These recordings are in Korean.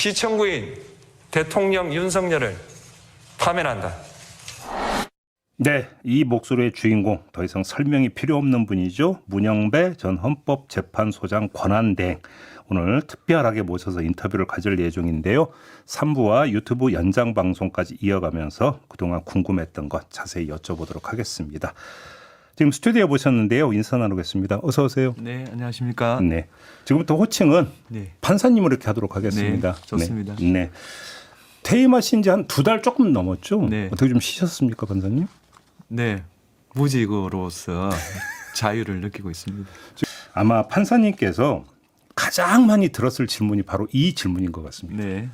피청구인 대통령 윤석열을 파면한다. 네, 이 목소리의 주인공 더 이상 설명이 필요 없는 분이죠. 문영배 전 헌법재판소장 권한대행 오늘 특별하게 모셔서 인터뷰를 가질 예정인데요. 3부와 유튜브 연장 방송까지 이어가면서 그동안 궁금했던 것 자세히 여쭤보도록 하겠습니다. 지금 스튜디오에 모셨는데요. 인사 나누겠습니다. 어서 오세요. 네, 안녕하십니까. 네, 지금부터 호칭은 네. 판사님으로 이렇게 하도록 하겠습니다. 네, 좋습니다. 네. 네. 퇴임하신 지 한 2달 조금 넘었죠? 네. 어떻게 좀 쉬셨습니까, 판사님? 네, 무직으로서 자유를 느끼고 있습니다. 아마 판사님께서 가장 많이 들었을 질문이 바로 이 질문인 것 같습니다. 네,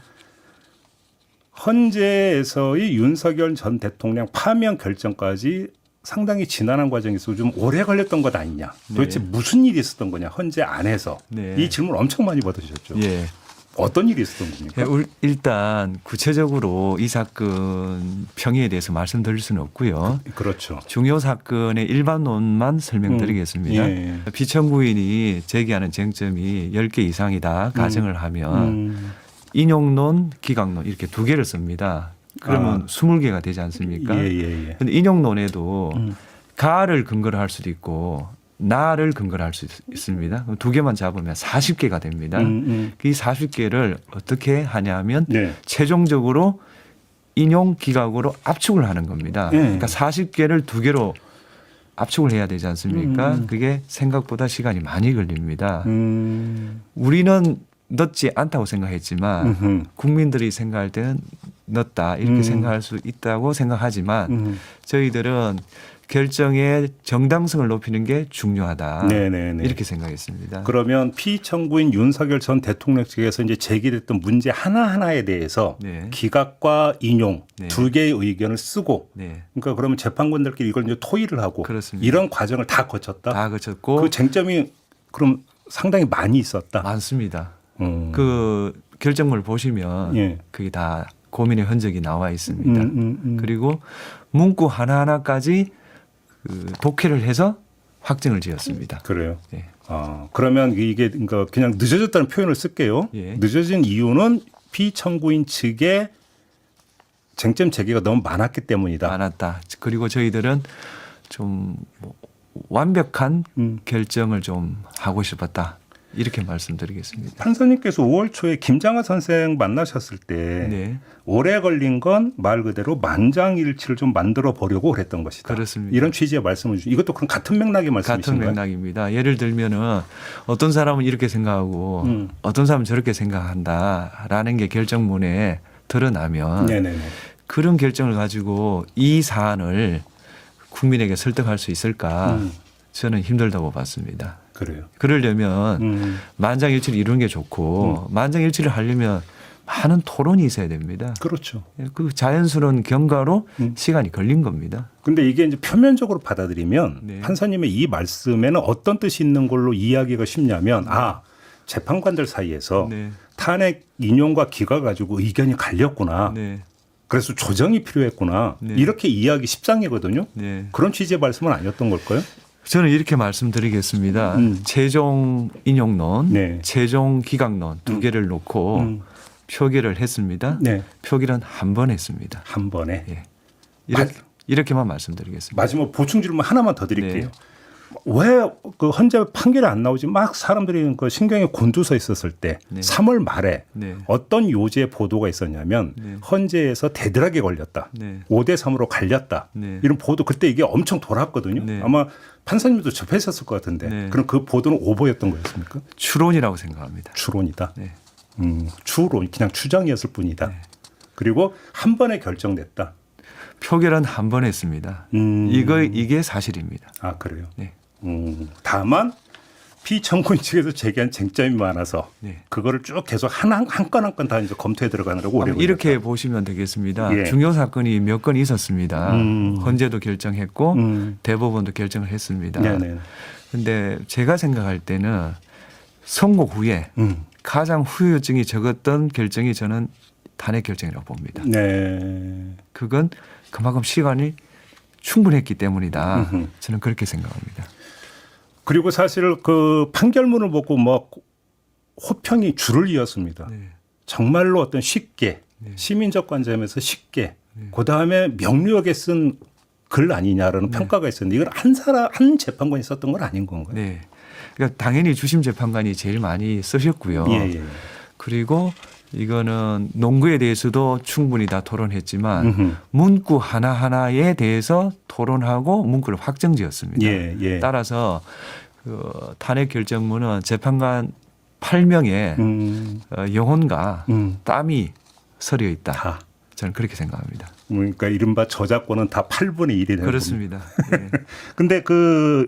헌재에서의 윤석열 전 대통령 파면 결정까지 상당히 지난한 과정에서 좀 오래 걸렸던 것 아니냐. 도대체 네. 무슨 일이 있었던 거냐. 헌재 안에서. 네. 이 질문 엄청 많이 받으셨죠. 예. 어떤 일이 있었던 겁니까? 일단 구체적으로 이 사건 평의에 대해서 말씀드릴 수는 없고요. 그렇죠. 중요 사건의 일반론만 설명드리겠습니다. 예. 피청구인이 제기하는 쟁점이 10개 이상이다 가정을 하면 인용론, 기각론 이렇게 두 개를 씁니다. 그러면 20개가 되지 않습니까? 예. 근데 인용론에도 가를 근거로 할 수도 있고 나를 근거로 할 수 있습니다. 두 개만 잡으면 40개가 됩니다. 이 40개를 어떻게 하냐면 네. 최종적으로 인용 기각으로 압축을 하는 겁니다. 네. 그러니까 40개를 두 개로 압축을 해야 되지 않습니까? 그게 생각보다 시간이 많이 걸립니다. 우리는 늦지 않다고 생각했지만 국민들이 생각할 때는 늦다 이렇게 생각할 수 있다고 생각하지만 저희들은 결정의 정당성을 높이는 게 중요하다. 네네네. 이렇게 생각했습니다. 그러면 피청구인 윤석열 전 대통령 측에서 이제 제기됐던 문제 하나하나에 대해서 네. 기각과 인용 네. 두 개의 의견을 쓰고 네. 그러니까 그러면 재판관들끼리 이걸 이제 토의를 하고 그렇습니다. 이런 과정을 다 거쳤다. 다 거쳤고 그 쟁점이 그럼 상당히 많이 있었다. 많습니다. 그 결정문을 보시면 예. 그게 다 고민의 흔적이 나와 있습니다. 그리고 문구 하나하나까지 그 독해를 해서 확정을 지었습니다. 그래요. 네. 그러면 이게 그러니까 그냥 늦어졌다는 표현을 쓸게요. 예. 늦어진 이유는 피청구인 측의 쟁점 제기가 너무 많았기 때문이다. 많았다. 그리고 저희들은 좀뭐 완벽한 결정을 좀 하고 싶었다. 이렇게 말씀드리겠습니다. 판사님께서 5월 초에 김장하 선생 만나셨을 때 네. 오래 걸린 건 말 그대로 만장일치를 좀 만들어 보려고 그랬던 것이다. 그렇습니다. 이런 취지의 말씀을 주신 이것도 그럼 같은 맥락의 같은 말씀이신가요? 맥락입니다. 예를 들면은 어떤 사람은 이렇게 생각하고 어떤 사람은 저렇게 생각한다라는 게 결정문에 드러나면 네네네. 그런 결정을 가지고 이 사안을 국민에게 설득할 수 있을까 저는 힘들다고 봤습니다. 그래요. 그러려면 만장일치를 이루는 게 좋고 만장일치를 하려면 많은 토론이 있어야 됩니다. 그렇죠. 그 자연스러운 경과로 시간이 걸린 겁니다. 근데 이게 이제 표면적으로 받아들이면 네. 판사님의 이 말씀에는 어떤 뜻이 있는 걸로 이해하기가 쉽냐면 재판관들 사이에서 네. 탄핵 인용과 기각 가지고 의견이 갈렸구나. 네. 그래서 조정이 필요했구나. 네. 이렇게 이해하기 십상이거든요. 네. 그런 취지의 말씀은 아니었던 걸까요? 저는 이렇게 말씀드리겠습니다. 최종 인용론, 네. 최종 기각론 두 개를 놓고 표결을 했습니다. 네. 표결은 한 번 했습니다. 한 번에. 예. 이렇게만 말씀드리겠습니다. 마지막 보충 질문 하나만 더 드릴게요. 네. 왜 그 헌재 판결이 안 나오지? 막 사람들이 그 신경에 곤두서 있었을 때 네. 3월 말에 네. 어떤 요지의 보도가 있었냐면 네. 헌재에서 대들하게 걸렸다. 네. 5대 3으로 갈렸다. 네. 이런 보도 그때 이게 엄청 돌았거든요. 네. 아마 판사님도 접했었을 것 같은데 네. 그럼 그 보도는 오보였던 거였습니까? 추론이라고 생각합니다. 추론이다. 네. 추론 그냥 추정이었을 뿐이다. 네. 그리고 한 번에 결정됐다. 표결은 한 번 했습니다. 이게 사실입니다. 아 그래요. 네. 다만 피청구인 측에서 제기한 쟁점이 많아서 네. 그거를 쭉 계속 한 건 한 건 다 이제 검토해 들어가느라고 오래 걸렸다. 이렇게 보시면 되겠습니다. 예. 중요 사건이 몇 건 있었습니다. 헌재도 결정했고 대법원도 결정을 했습니다. 네네. 그런데 제가 생각할 때는 선고 후에 가장 후유증이 적었던 결정이 저는 탄핵 결정이라고 봅니다. 네. 그건 그만큼 시간이 충분했기 때문이다. 저는 그렇게 생각합니다. 그리고 사실 그 판결문을 보고 뭐 호평이 줄을 이었습니다. 네. 정말로 어떤 쉽게 시민적 관점에서 쉽게 그다음에 명료하게 쓴 글 아니냐라는 평가가 있었는데 이건 한 재판관이 썼던 건 아닌 건가요? 네. 그러니까 당연히 주심 재판관이 제일 많이 쓰셨고요. 예. 그리고 이거는 농구에 대해서도 충분히 다 토론했지만 문구 하나하나에 대해서 토론하고 문구를 확정지었습니다. 예. 따라서 그 탄핵 결정문은 재판관 8명의 영혼과 땀이 서려 있다. 다. 저는 그렇게 생각합니다. 그러니까 이른바 저작권은 다 8분의 1이 되는 그렇습니다. 네. 근데 그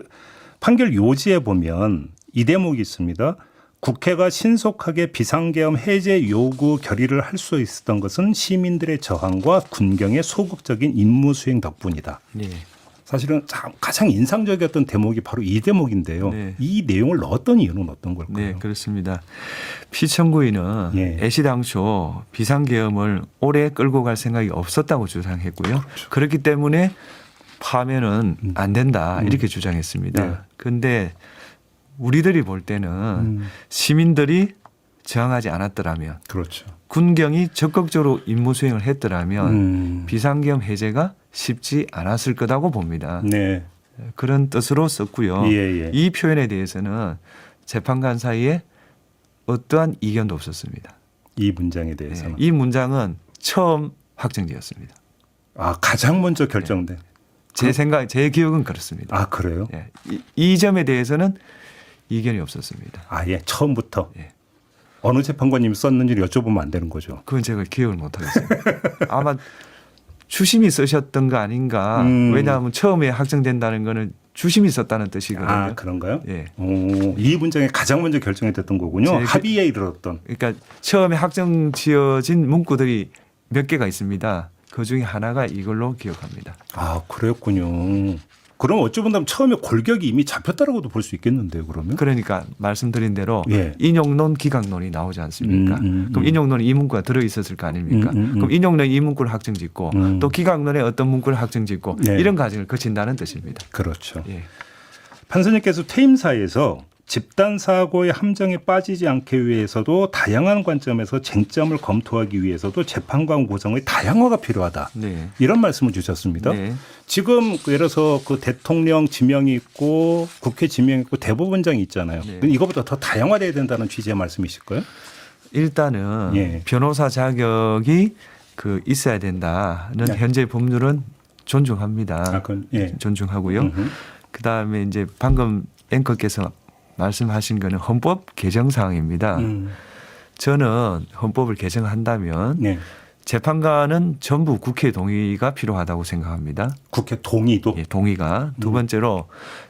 판결 요지에 보면 이 대목이 있습니다. 국회가 신속하게 비상계엄 해제 요구 결의를 할 수 있었던 것은 시민들의 저항과 군경의 소극적인 임무 수행 덕분이다. 네. 사실은 가장 인상적이었던 대목이 바로 이 대목인데요. 네. 이 내용을 넣었던 이유는 어떤 걸까요? 네, 그렇습니다. 피청구인은 예. 애시당초 비상계엄을 오래 끌고 갈 생각이 없었다고 주장했고요. 그렇죠. 그렇기 때문에 파면은 안 된다 이렇게 주장했습니다. 네. 그런데 우리들이 볼 때는 시민들이 저항하지 않았더라면 그렇죠. 군경이 적극적으로 임무 수행을 했더라면 비상계엄 해제가 쉽지 않았을 거라고 봅니다. 네. 그런 뜻으로 썼고요. 예. 이 표현에 대해서는 재판관 사이에 어떠한 이견도 없었습니다. 이 문장에 대해서는. 이 문장은 처음 확정되었습니다. 아, 가장 먼저 결정된. 제 기억은 그렇습니다. 아, 그래요? 예. 이 점에 대해서는 이견이 없었습니다. 아예 처음부터. 예. 어느 재판관님이 썼는지를 여쭤보면 안 되는 거죠. 그건 제가 기억을 못 하겠습니다. 아마 주심이 쓰셨던 거 아닌가. 왜냐하면 처음에 확정된다는 거는 주심이 썼다는 뜻이거든요. 아, 그런가요? 예. 오, 이 문장이 가장 먼저 결정이 됐던 거군요. 합의에 이르렀던. 그러니까 처음에 확정 지어진 문구들이 몇 개가 있습니다. 그 중에 하나가 이걸로 기억합니다. 아, 그랬군요. 그럼 어찌 본다면 처음에 골격이 이미 잡혔다라고도 볼 수 있겠는데요, 그러면? 그러니까 말씀드린 대로 예. 인용론, 기각론이 나오지 않습니까? 그럼 인용론에 이 문구가 들어있었을 거 아닙니까? 그럼 인용론에 이 문구를 확정짓고 또 기각론에 어떤 문구를 확정짓고 네. 이런 과정을 거친다는 뜻입니다. 그렇죠. 예. 판사님께서 퇴임사에서 집단 사고의 함정에 빠지지 않기 위해서도 다양한 관점에서 쟁점을 검토하기 위해서도 재판관 구성의 다양화가 필요하다. 네. 이런 말씀을 주셨습니다. 네. 지금 예를 들어서 그 대통령 지명이 있고 국회 지명이 있고 대법원장이 있잖아요. 네. 이거보다 더 다양화돼야 된다는 취지의 말씀이실까요? 일단은 예. 변호사 자격이 있어야 된다는 네. 현재 법률은 존중합니다. 아, 그건, 예. 존중하고요. 그다음에 이제 방금 앵커께서 말씀하신 거는 헌법 개정 사항입니다. 저는 헌법을 개정한다면 네. 재판관은 전부 국회 동의가 필요하다고 생각합니다. 국회 동의도. 예, 동의가. 두 번째로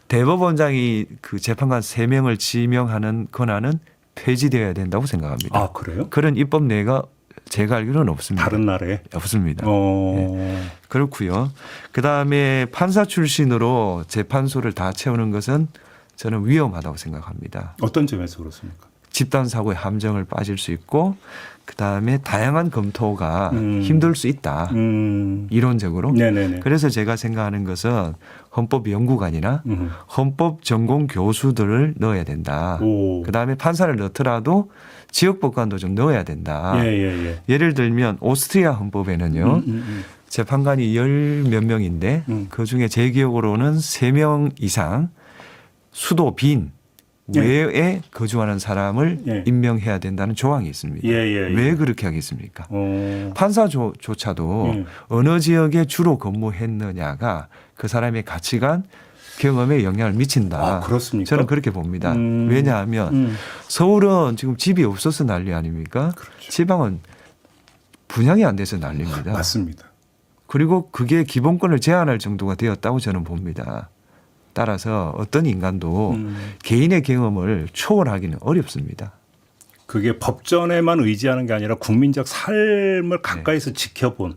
대법원장이 그 재판관 3명을 지명하는 권한은 폐지되어야 된다고 생각합니다. 아, 그래요? 그런 입법 내가 제가 알기로는 없습니다. 다른 나라에? 없습니다. 어. 그렇고요. 그다음에 판사 출신으로 재판소를 다 채우는 것은 저는 위험하다고 생각합니다. 어떤 점에서 그렇습니까? 집단 사고의 함정을 빠질 수 있고 그다음에 다양한 검토가 힘들 수 있다. 이론적으로. 네네네. 그래서 제가 생각하는 것은 헌법 연구관이나 헌법 전공 교수들을 넣어야 된다. 오. 그다음에 판사를 넣더라도 지역법관도 좀 넣어야 된다. 예. 예를 들면 오스트리아 헌법에는요. 재판관이 10몇 명인데 그중에 제 기억으로는 3명 이상 수도 빈 외에 거주하는 사람을 예. 임명해야 된다는 조항이 있습니다. 예. 왜 그렇게 하겠습니까? 어. 판사조차도 어느 지역에 주로 근무했느냐가 그 사람의 가치관, 경험에 영향을 미친다. 아, 그렇습니까? 저는 그렇게 봅니다. 왜냐하면 서울은 지금 집이 없어서 난리 아닙니까? 그렇죠. 지방은 분양이 안 돼서 난리입니다. 맞습니다. 그리고 그게 기본권을 제한할 정도가 되었다고 저는 봅니다. 따라서 어떤 인간도 개인의 경험을 초월하기는 어렵습니다. 그게 법전에만 의지하는 게 아니라 국민적 삶을 가까이서 지켜본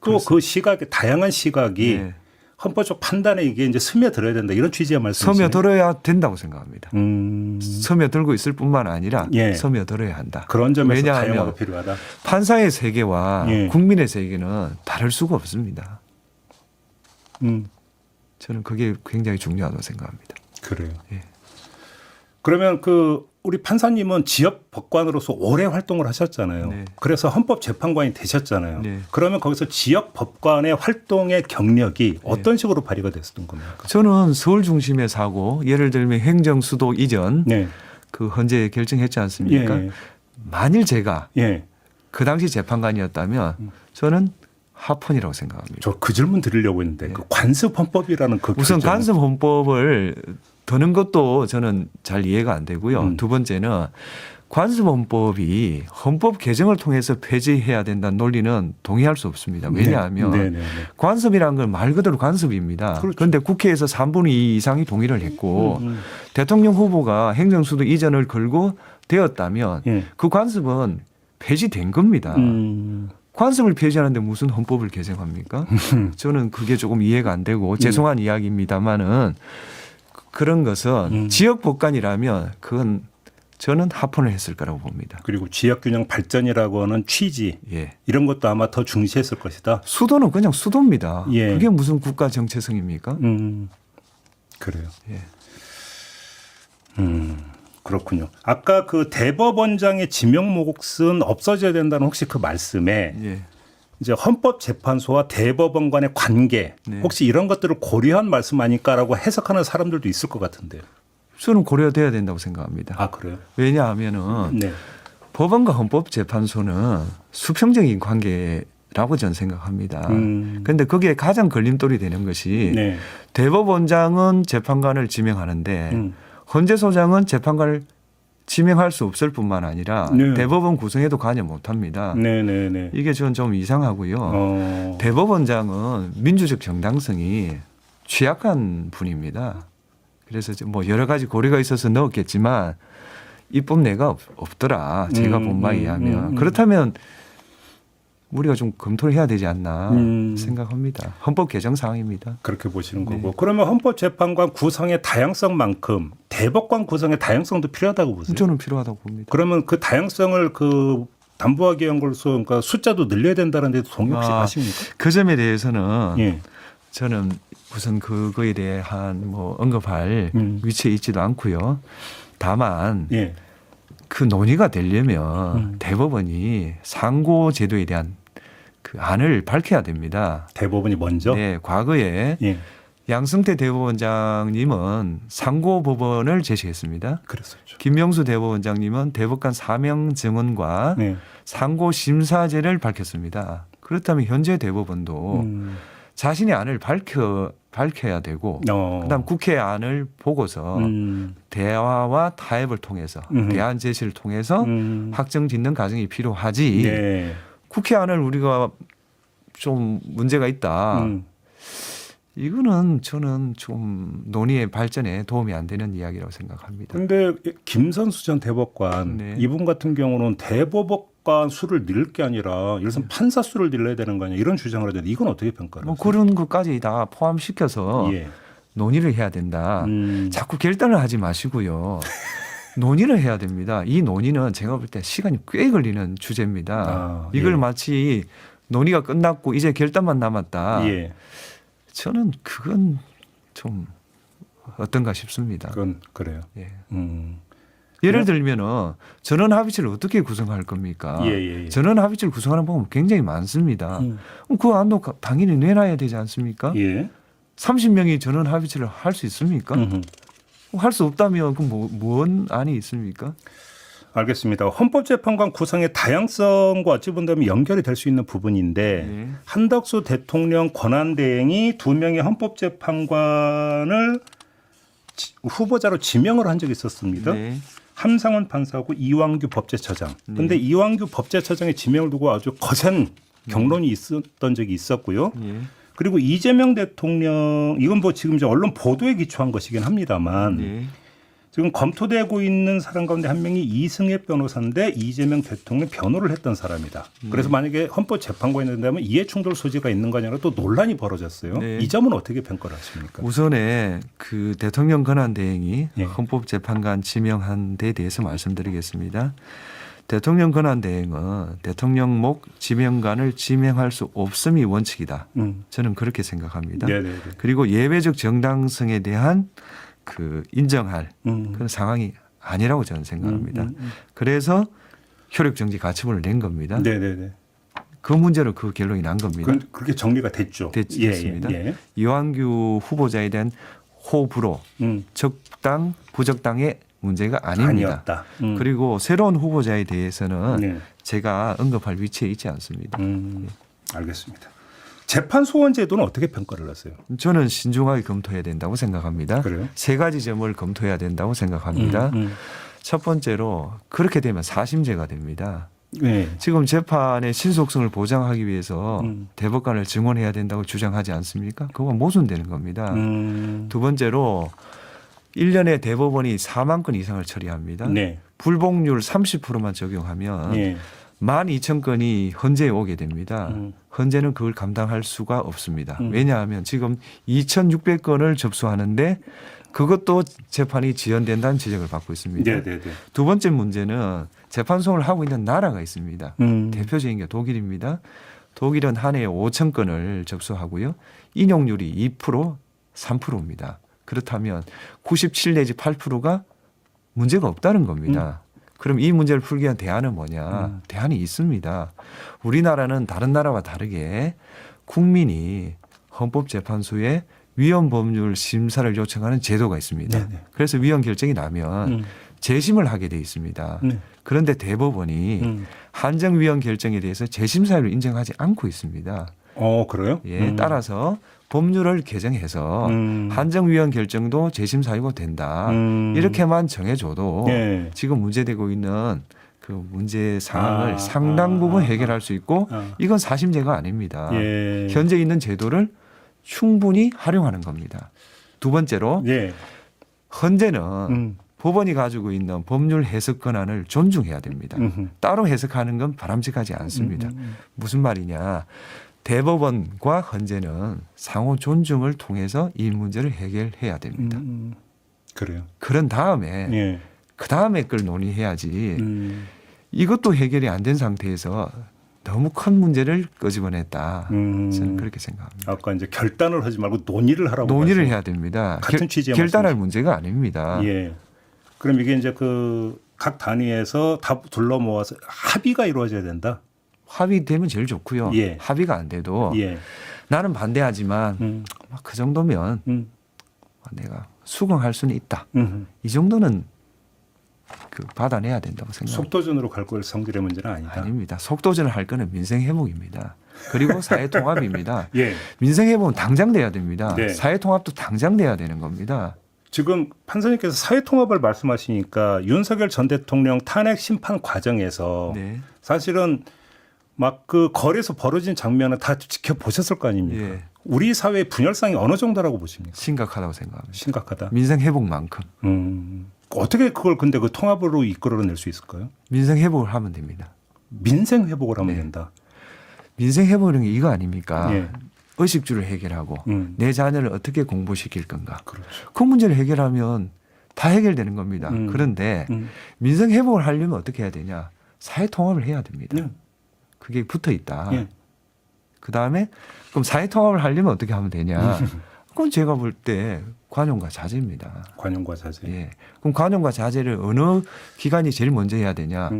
또 그 시각의 다양한 시각이 네. 헌법적 판단에 이게 이제 스며들어야 된다 이런 취지의 말씀이시네요. 스며들어야 된다고 생각합니다. 스며들고 있을 뿐만 아니라 예. 스며들어야 한다. 그런 점에서 왜냐하면 다양화가 필요하다. 판사의 세계와 예. 국민의 세계는 다를 수가 없습니다. 음. 저는 그게 굉장히 중요하다고 생각합니다. 그래요. 예. 그러면 우리 판사님은 지역 법관으로서 오래 활동을 하셨잖아요. 네. 그래서 헌법재판관이 되셨잖아요. 네. 그러면 거기서 지역 법관의 활동의 경력이 어떤 식으로 발휘가 됐었던 겁니까? 저는 서울 중심의 사고, 예를 들면 행정수도 이전 네. 그 헌재 결정했지 않습니까? 예. 만일 제가 예. 그 당시 재판관이었다면 저는 하폰이라고 생각합니다. 저 그 질문 드리려고 했는데 그 관습헌법이라는 그 우선 규정은 간섭 헌법을 드는 것도 저는 잘 이해가 안 되고요. 두 번째는 관습 헌법이 헌법 개정을 통해서 폐지해야 된다는 논리는 동의할 수 없습니다. 왜냐하면 네. 네. 관습이라는 건 말 그대로 관습입니다. 그렇죠. 그런데 국회에서 3분의 2 이상이 동의를 했고 대통령 후보가 행정수도 이전을 걸고 되었다면 예. 그 관습은 폐지된 겁니다. 관습을 폐지하는데 무슨 헌법을 개정합니까? 저는 그게 조금 이해가 안 되고 죄송한 이야기입니다만은 그런 것은 지역 법관이라면 그건 저는 하폰을 했을 거라고 봅니다. 그리고 지역균형 발전이라고 하는 취지 예. 이런 것도 아마 더 중시했을 것이다. 수도는 그냥 수도입니다. 예. 그게 무슨 국가 정체성입니까? 그래요. 예. 그렇군요. 아까 그 대법원장의 지명 몫은 없어져야 된다는 혹시 그 말씀에 예. 이제 헌법재판소와 대법원 간의 관계 네. 혹시 이런 것들을 고려한 말씀 아닐까라고 해석하는 사람들도 있을 것 같은데요. 저는 고려돼야 된다고 생각합니다. 아 그래요? 왜냐하면은 네. 법원과 헌법재판소는 수평적인 관계라고 저는 생각합니다. 그런데 거기에 가장 걸림돌이 되는 것이 네. 대법원장은 재판관을 지명하는데 헌재소장은 재판관을 지명할 수 없을 뿐만 아니라 네. 대법원 구성에도 관여 못합니다. 네네네. 이게 저는 좀 이상하고요. 대법원장은 민주적 정당성이 취약한 분입니다. 그래서 뭐 여러 가지 고려가 있어서 넣었겠지만 입법례가 없더라. 제가 본 바에 의하면. 그렇다면 우리가 좀 검토를 해야 되지 않나 생각합니다. 헌법 개정 사항입니다. 그렇게 보시는 네. 거고. 그러면 헌법재판관 구성의 다양성만큼 대법관 구성의 다양성도 필요하다고 보세요. 저는 필요하다고 봅니다. 그러면 그 다양성을 담보하기 위한 걸로서 그러니까 숫자도 늘려야 된다는 데도 동의 혹시 하십니까? 그 점에 대해서는 예. 저는 우선 그거에 대한 뭐 언급할 위치에 있지도 않고요. 다만 예. 그 논의가 되려면 대법원이 상고 제도에 대한 그 안을 밝혀야 됩니다. 대법원이 먼저. 네, 과거에 예. 양승태 대법원장님은 상고 법원을 제시했습니다. 그랬었죠. 김명수 대법원장님은 대법관 사명 증언과 네. 상고 심사제를 밝혔습니다. 그렇다면 현재 대법원도 자신의 안을 밝혀야 되고 그다음 국회 안을 보고서 대화와 타협을 통해서 대안 제시를 통해서 확정 짓는 과정이 필요하지. 네. 국회 안을 우리가 좀 문제가 있다. 이거는 저는 좀 논의의 발전에 도움이 안 되는 이야기라고 생각합니다. 그런데 김선수 전 대법관 네. 이분 같은 경우는 대법관 수를 늘릴 게 아니라 예를 들어서 판사 수를 늘려야 되는 거 아니야 이런 주장을 하잖아요. 이건 어떻게 평가하세요? 뭐 그런 것까지 다 포함시켜서 예. 논의를 해야 된다. 자꾸 결단을 하지 마시고요. 논의를 해야 됩니다. 이 논의는 제가 볼 때 시간이 꽤 걸리는 주제입니다. 이걸 예. 마치 논의가 끝났고 이제 결단만 남았다. 예. 저는 그건 좀 어떤가 싶습니다. 그건 그래요. 예. 그래요? 예를 들면은 전원 합의체를 어떻게 구성할 겁니까? 예. 전원 합의체를 구성하는 방법 굉장히 많습니다. 그럼 그 안도 당연히 내놔야 되지 않습니까? 예. 30명이 전원 합의체를 할 수 있습니까? 할 수 없다면 그럼 뭔 안이 있습니까? 알겠습니다. 헌법재판관 구성의 다양성과 어찌 본다면 연결이 될 수 있는 부분인데 네. 한덕수 대통령 권한대행이 2명의 헌법재판관을 후보자로 지명을 한 적이 있었습니다. 네. 함상원 판사하고 이왕규 법제처장. 그런데 이왕규 법제처장의 지명을 두고 아주 거센 경론이 있었던 적이 있었고요. 예. 그리고 이재명 대통령 이건 뭐 지금 이제 언론 보도에 기초한 것이긴 합니다만 네. 지금 검토되고 있는 사람 가운데 한 명이 이승엽 변호사인데 이재명 대통령 변호를 했던 사람이다. 그래서 만약에 헌법재판관이 된다면 이해충돌 소지가 있는 거냐라 또 논란이 벌어졌어요. 네. 이 점은 어떻게 평가를 하십니까? 우선에 그 대통령 권한대행이 예. 헌법재판관 지명한 데 대해서 말씀드리겠습니다. 대통령 권한대행은 대통령목 지명관을 지명할 수 없음이 원칙이다. 저는 그렇게 생각합니다. 네네네. 그리고 예외적 정당성에 대한 그 인정할 그런 상황이 아니라고 저는 생각합니다. 그래서 효력정지 가처분을 낸 겁니다. 네네네. 그 문제로 그 결론이 난 겁니다. 그렇게 정리가 됐죠. 됐습니다. 예. 이완규 후보자에 대한 호불호, 적당, 부적당의 문제가 아닙니다. 아니었다. 그리고 새로운 후보자에 대해서는 네. 제가 언급할 위치에 있지 않습니다. 알겠습니다. 재판 소원 제도는 어떻게 평가를 하세요? 저는 신중하게 검토해야 된다고 생각합니다. 그래요? 세 가지 점을 검토해야 된다고 생각합니다. 첫 번째로 그렇게 되면 사심제가 됩니다. 네. 지금 재판의 신속성을 보장하기 위해서 대법관을 증언해야 된다고 주장하지 않습니까? 그거 모순되는 겁니다. 두 번째로 1년에 대법원이 4만 건 이상을 처리합니다. 네. 불복률 30%만 적용하면 네. 12,000건이 헌재에 오게 됩니다. 헌재는 그걸 감당할 수가 없습니다. 왜냐하면 지금 2,600건을 접수하는데 그것도 재판이 지연된다는 지적을 받고 있습니다. 네네네. 두 번째 문제는 재판소를 하고 있는 나라가 있습니다. 대표적인 게 독일입니다. 독일은 한 해에 5,000건을 접수하고요. 인용률이 2%, 3%입니다. 그렇다면 97 내지 8%가 문제가 없다는 겁니다. 그럼 이 문제를 풀기 위한 대안은 뭐냐? 대안이 있습니다. 우리나라는 다른 나라와 다르게 국민이 헌법재판소에 위헌 법률 심사를 요청하는 제도가 있습니다. 네네. 그래서 위헌 결정이 나면 재심을 하게 돼 있습니다. 네. 그런데 대법원이 한정 위헌 결정에 대해서 재심 사유를 인정하지 않고 있습니다. 그래요? 예, 따라서 법률을 개정해서 한정 위헌 결정도 재심 사유가 된다. 이렇게만 정해줘도 네. 지금 문제되고 있는 그 문제 상황을 상당 부분 해결할 수 있고 이건 사심제가 아닙니다. 예. 현재 있는 제도를 충분히 활용하는 겁니다. 두 번째로 예. 헌재는 법원이 가지고 있는 법률 해석 권한을 존중해야 됩니다. 따로 해석하는 건 바람직하지 않습니다. 무슨 말이냐. 대법원과 헌재는 상호 존중을 통해서 이 문제를 해결해야 됩니다. 그래요. 그런 다음에 예. 그 다음에 그걸 논의해야지 이것도 해결이 안 된 상태에서 너무 큰 문제를 끄집어냈다. 저는 그렇게 생각합니다. 아까 이제 결단을 하지 말고 논의를 하라고. 논의를 해야 됩니다. 같은 취지의 결단할 말씀이시죠? 문제가 아닙니다. 예. 그럼 이게 이제 그 각 단위에서 다 둘러 모아서 합의가 이루어져야 된다. 합의되면 제일 좋고요. 예. 합의가 안 돼도 예. 나는 반대하지만 그 정도면 내가 수긍할 수는 있다. 이 정도는 그 받아내야 된다고 생각합니다. 속도전으로 갈 걸 성질의 문제는 아니다. 아닙니다. 속도전을 할 거는 민생 회복입니다. 그리고 사회 통합입니다. 예. 민생 회복은 당장 돼야 됩니다. 네. 사회 통합도 당장 돼야 되는 겁니다. 지금 판사님께서 사회통합을 말씀하시니까 윤석열 전 대통령 탄핵 심판 과정에서 네. 사실은 막 그 거리에서 벌어진 장면은 다 지켜보셨을 거 아닙니까? 예. 우리 사회의 분열상이 어느 정도라고 보십니까? 심각하다고 생각합니다. 심각하다. 민생 회복만큼 어떻게 그걸 근데 그 통합으로 이끌어낼 수 있을까요? 민생 회복을 하면 됩니다. 민생 회복을 하면 네. 된다. 민생 회복은 이거 아닙니까? 예. 의식주를 해결하고 내 자녀를 어떻게 공부시킬 건가. 그렇죠. 그 문제를 해결하면 다 해결되는 겁니다. 그런데 민생 회복을 하려면 어떻게 해야 되냐? 사회 통합을 해야 됩니다. 그게 붙어 있다. 예. 그다음에 그럼 사회 통합을 하려면 어떻게 하면 되냐? 그건 제가 볼 때 관용과 자제입니다. 관용과 자제. 예. 그럼 관용과 자제를 어느 기관이 제일 먼저 해야 되냐?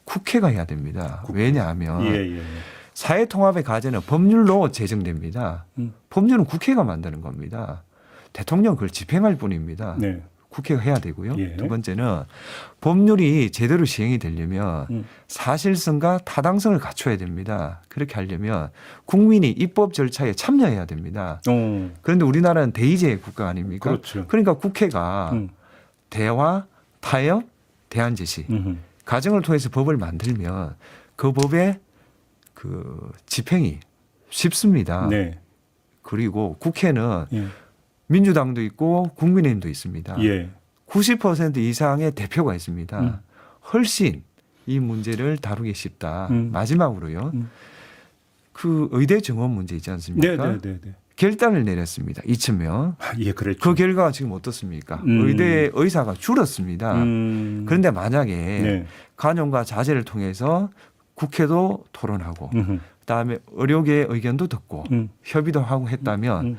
국회가 해야 됩니다. 왜냐하면 예. 사회 통합의 과제는 법률로 제정됩니다. 법률은 국회가 만드는 겁니다. 대통령 그걸 집행할 뿐입니다. 네. 국회가 해야 되고요. 예. 두 번째는 법률이 제대로 시행이 되려면 사실성과 타당성을 갖춰야 됩니다. 그렇게 하려면 국민이 입법 절차에 참여해야 됩니다. 그런데 우리나라는 대의제 국가 아닙니까? 그렇죠. 그러니까 국회가 대화, 타협, 대안 제시 과정을 통해서 법을 만들면 그 법의 그 집행이 쉽습니다. 네. 그리고 국회는 예. 민주당도 있고 국민의힘도 있습니다. 예. 90% 이상의 대표가 있습니다. 훨씬 이 문제를 다루기 쉽다. 마지막으로요. 그 의대 정원 문제 있지 않습니까? 네. 결단을 내렸습니다. 2,000명. 예, 그랬죠. 그 결과가 지금 어떻습니까? 의대 의사가 줄었습니다. 그런데 만약에 네. 관용과 자제를 통해서 국회도 토론하고 그다음에 의료계의 의견도 듣고 협의도 하고 했다면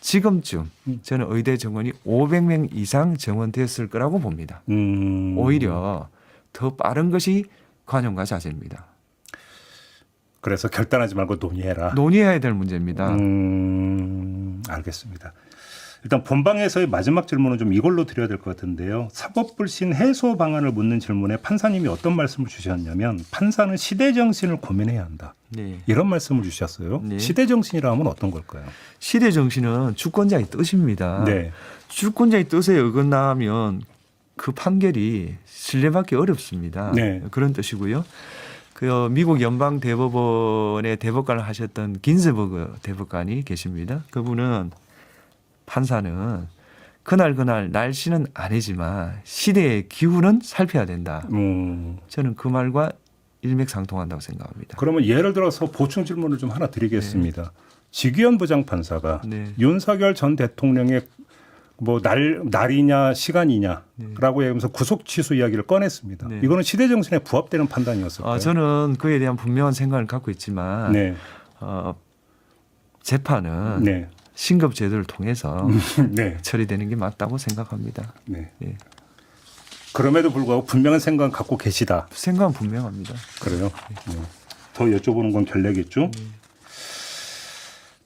지금쯤 저는 의대 정원이 500명 이상 정원되었을 거라고 봅니다. 음. 오히려 더 빠른 것이 관용과 자제입니다. 그래서 결단하지 말고 논의해라. 논의해야 될 문제입니다. 알겠습니다. 일단 본방에서의 마지막 질문은 좀 이걸로 드려야 될 것 같은데요. 사법불신 해소 방안을 묻는 질문에 판사님이 어떤 말씀을 주셨냐면 판사는 시대 정신을 고민해야 한다. 네. 이런 말씀을 주셨어요. 네. 시대 정신이라 하면 어떤 걸까요? 시대 정신은 주권자의 뜻입니다. 네. 주권자의 뜻에 어긋나면 그 판결이 신뢰받기 어렵습니다. 네. 그런 뜻이고요. 그 미국 연방 대법원의 대법관을 하셨던 긴즈버그 대법관이 계십니다. 그분은 판사는 그날 날씨는 아니지만 시대의 기후는 살펴야 된다. 저는 그 말과 일맥상통한다고 생각합니다. 그러면 예를 들어서 보충 질문을 좀 하나 드리겠습니다. 지기현 부장판사가 네. 윤석열 전 대통령의 뭐 날이냐 시간이냐라고 얘기하면서 구속 취소 이야기를 꺼냈습니다. 네. 이거는 시대 정신에 부합되는 판단이었을까요? 저는 그에 대한 분명한 생각을 갖고 있지만 네. 재판은 네. 신급 제도를 통해서 네. 처리되는 게 맞다고 생각합니다. 네. 예. 그럼에도 불구하고 분명한 생각을 갖고 계시다. 생각은 분명합니다. 그래요? 네. 더 여쭤보는 건 결례겠죠?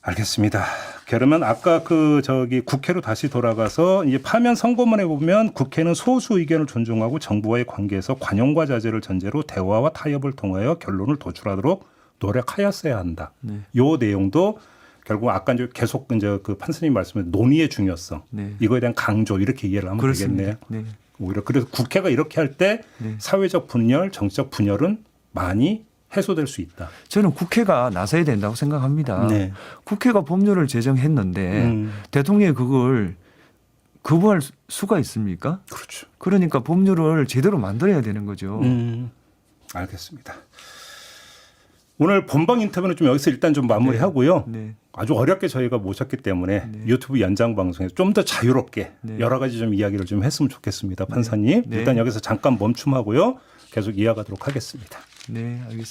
알겠습니다. 그러면 아까 국회로 다시 돌아가서 이제 파면 선고문에 보면 국회는 소수 의견을 존중하고 정부와의 관계에서 관용과 자제를 전제로 대화와 타협을 통하여 결론을 도출하도록 노력하였어야 한다. 네. 요 내용도 결국 아까 이제 계속 이제 그 판사님 말씀에 논의의 중요성, 네. 이거에 대한 강조 이렇게 이해를 하면 그렇습니다. 되겠네요. 네. 오히려 그래서 국회가 이렇게 할 때 네. 사회적 분열, 정치적 분열은 많이 해소될 수 있다. 저는 국회가 나서야 된다고 생각합니다. 네. 국회가 법률을 제정했는데 대통령이 그걸 거부할 수가 있습니까? 그렇죠. 그러니까 법률을 제대로 만들어야 되는 거죠. 알겠습니다. 오늘 본방 인터뷰는 좀 여기서 일단 좀 마무리하고요. 네. 아주 어렵게 저희가 모셨기 때문에 네. 유튜브 연장 방송에서 좀 더 자유롭게 네. 여러 가지 좀 이야기를 좀 했으면 좋겠습니다. 판사님. 네. 일단 여기서 잠깐 멈춤하고요. 계속 이어가도록 하겠습니다. 네, 알겠습니다.